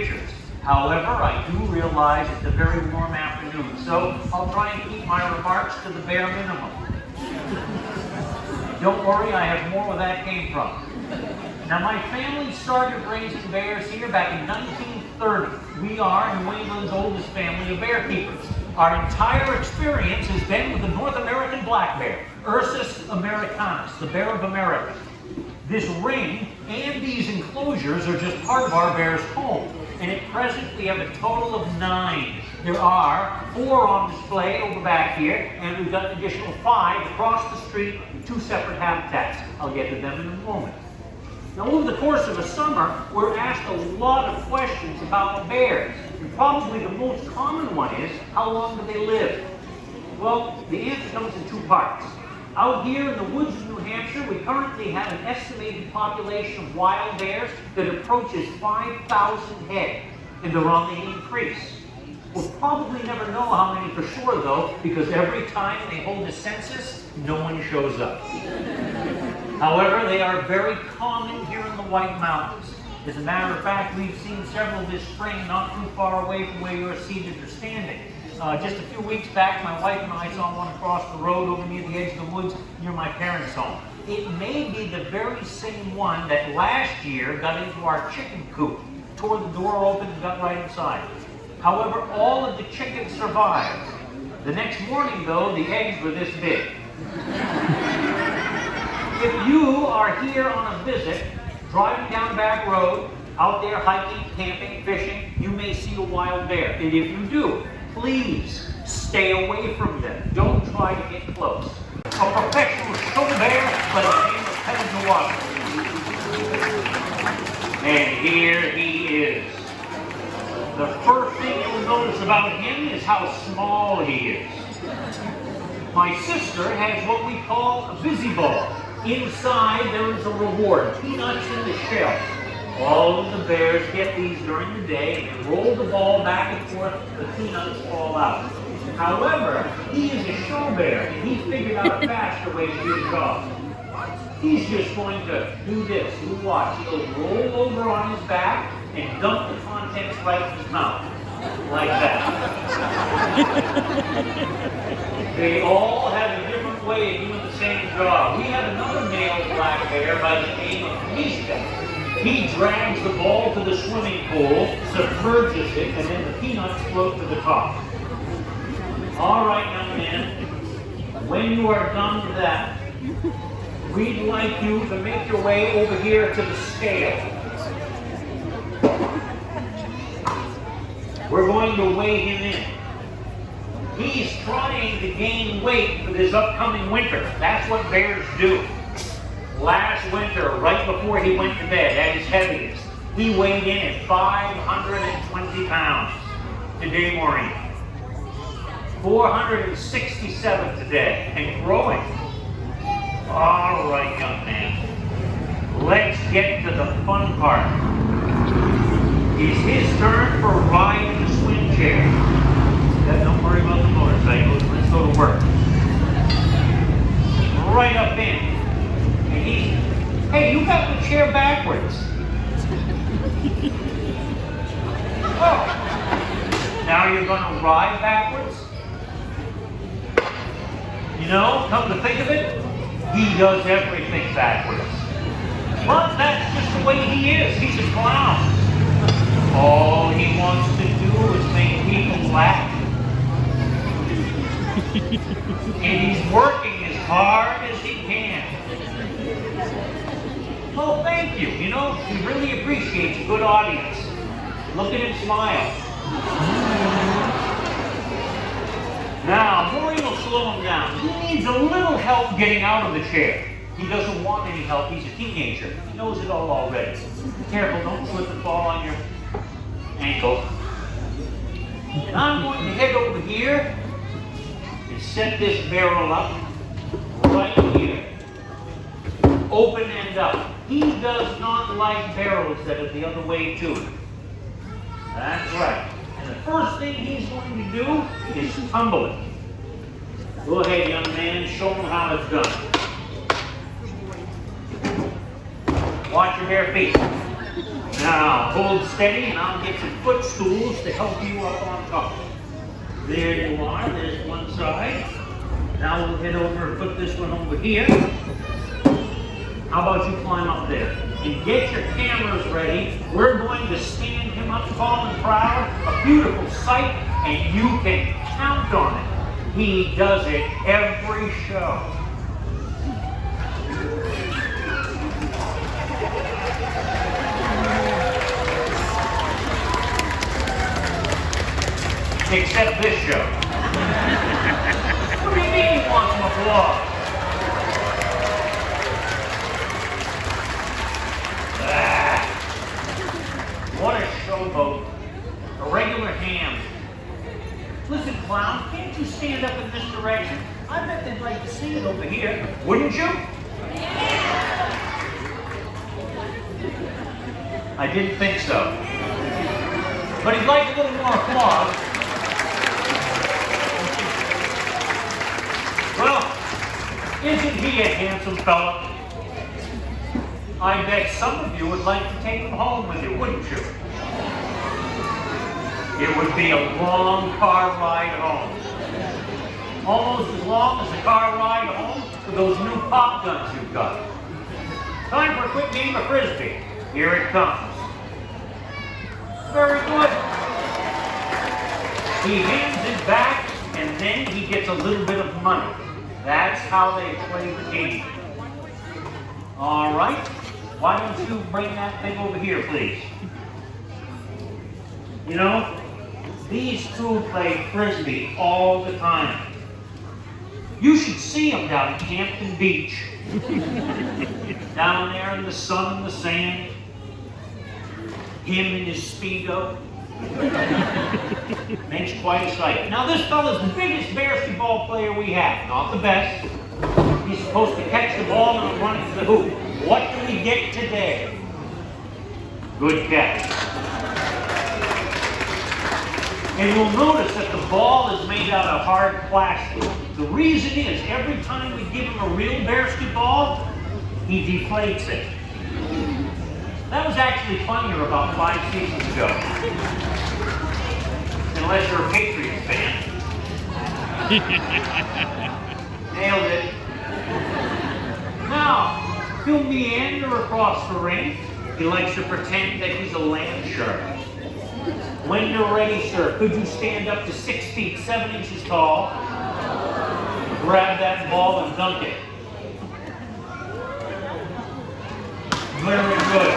temperatures. However, I do realize it's a very warm afternoon, so I'll try and keep my remarks to the bare minimum. Don't worry, I have more where that came from. Now, my family started raising bears here back in 1930. We are New England's oldest family of bear keepers. Our entire experience has been with the North American black bear, Ursus americanus, the bear of America. This ring and these enclosures are just part of our bear's home. And at present, we have a total of 9. There are 4 on display over back here, and we've got an additional 5 across the street in 2 separate habitats. I'll get to them in a moment. Now, over the course of a summer, we're asked a lot of questions about the bears. And probably the most common one is, how long do they live? Well, the answer comes in 2 parts. Out here in the woods of New Hampshire, we currently have an estimated population of wild bears that approaches 5,000 head, and they're on the increase. We'll probably never know how many for sure, though, because every time they hold a census, no one shows up. However, they are very common here in the White Mountains. As a matter of fact, we've seen several this spring not too far away from where you're seated or standing. Just a few weeks back, my wife and I saw one across the road over near the edge of the woods near my parents' home. It may be the very same one that last year got into our chicken coop, tore the door open and got right inside. However, all of the chickens survived. The next morning, though, the eggs were this big. If you are here on a visit, driving down back road, out there hiking, camping, fishing, you may see a wild bear. And if you do, please stay away from them. Don't try to get close. A professional show bear by the name of Pedro Water. And here he is. The first thing you'll notice about him is how small he is. My sister has what we call a busy ball. Inside there is a reward, peanuts in the shell. All of the bears get these during the day and roll the ball back and forth, the peanuts fall out. However, he is a show bear and he figured out a faster way to do the job. He's just going to do this. You watch. He'll roll over on his back and dump the contents right in his mouth. Like that. They all have a different way of doing the same job. We have another male black bear by the name of Mista. He drags the ball to the swimming pool, submerges it, and then the peanuts float to the top. All right, young man, when you are done with that, we'd like you to make your way over here to the scale. We're going to weigh him in. He's trying to gain weight for this upcoming winter. That's what bears do. Last winter, right before he went to bed at his heaviest, he weighed in at 520 pounds. Today, Maureen, 467 today, and growing. All right, young man, let's get to the fun part. It's his turn for a ride in the swing chair. Don't worry about the motorcycles, let's go to work. Right up in. Hey, you got the chair backwards. Oh, now you're going to ride backwards? You know, come to think of it, he does everything backwards. But that's just the way he is. He's a clown. All he wants to do is make people laugh. And he's working as hard as he can. Well, thank you. You know, he really appreciates a good audience. Look at him smile. Now, Maureen will slow him down. He needs a little help getting out of the chair. He doesn't want any help. He's a teenager. He knows it all already. Be careful, don't slip and fall on your ankle. And I'm going to head over here and set this barrel up right here. Open end up. He does not like barrels that are the other way too. That's right. And the first thing he's going to do is tumble it. Go ahead, young man, show him how it's done. Watch your bare feet. Now, hold steady and I'll get some footstools to help you up on top. There you are, there's one side. Now we'll head over and put this one over here. How about you climb up there? And get your cameras ready. We're going to stand him up tall and proud. A beautiful sight, and you can count on it. He does it every show. Except this show. What do you mean you want some applause? What a showboat. A regular ham. Listen, clown, can't you stand up in this direction? I bet they'd like to see it over here. Wouldn't you? I didn't think so. But he'd like a little more applause. Well, isn't he a handsome fella? I bet some of you would like to take him home with you, wouldn't you? It would be a long car ride home. Almost as long as the car ride home with those new pop guns you've got. Time for a quick game of Frisbee. Here it comes. Very good. He hands it back and then he gets a little bit of money. That's how they play the game. All right. Why don't you bring that thing over here, please? You know, these two play Frisbee all the time. You should see them down at Hampton Beach. Down there in the sun and the sand. Him in his Speedo. Makes quite a sight. Now this fella's the biggest basketball player we have. Not the best. He's supposed to catch the ball and run it to the hoop. What do we get today? Good catch. And you'll notice that the ball is made out of hard plastic. The reason is, every time we give him a real basketball, he deflates it. That was actually funnier about 5 seasons ago. Unless you're a Patriots fan. Nailed it. Now, he'll meander across the ring. He likes to pretend that he's a land shark. When you're ready, sir, could you stand up to 6 feet, 7 inches tall, grab that ball and dunk it? Very good.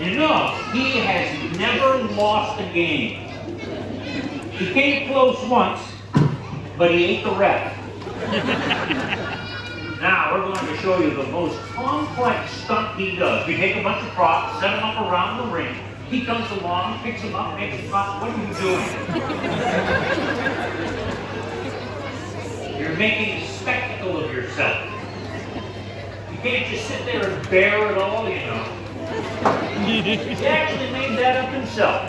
You know, he has never lost a game. He came close once, but he ate the ref. Now we're going to show you the most complex stunt he does. We take a bunch of props, set them up around the ring. He comes along, picks them up, makes them up. What are you doing? You're making a spectacle of yourself. You can't just sit there and bear it all, you know. He actually made that up himself.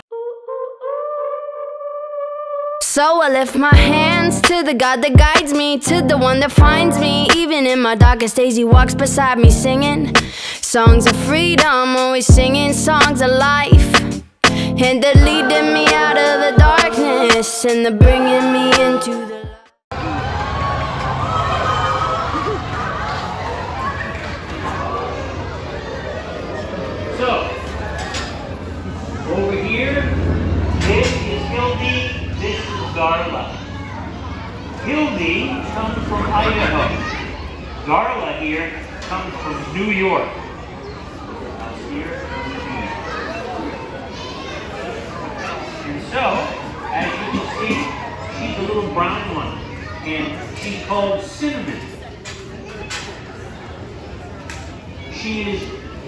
So I lift my hands to the God that guides me, to the one that finds me. Even in my darkest days, he walks beside me singing songs of freedom, always singing songs of life. And they're leading me out of the darkness, and they're bringing me into the light. So, over here, this is Hildy. This is Darla. Hildy comes from Idaho. Darla here comes from New York. And so, as you can see, she's a little brown one. And she's called Cinnamon. She is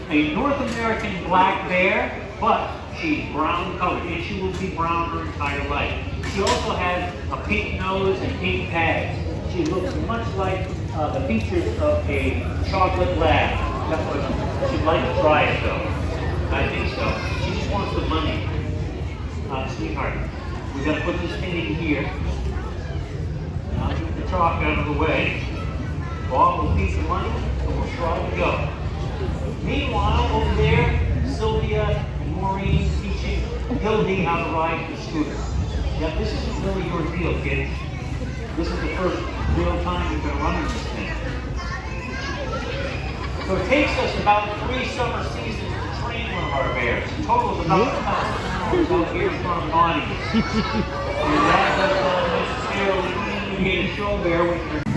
a North American black bear, but she's brown colored, and she will be brown her entire life. She also has a pink nose and pink pads. She looks much like the features of a chocolate lab. She'd like to try it though. I think so. She just wants the money. Sweetheart, we're going to put this thing in here. Now get the chalk out of the way. Bob will feed the money, and we'll start to go. Meanwhile, over there, Sylvia and Maureen teaching Hildy how to ride the scooter. Yeah, this isn't really your deal, kids. This is the first real time you've been running this thing. So it takes us about 3 summer seasons to train one of our bears. The total is about 1,000 hours out here in front of an audience. And that does not necessarily mean you get a show bear with your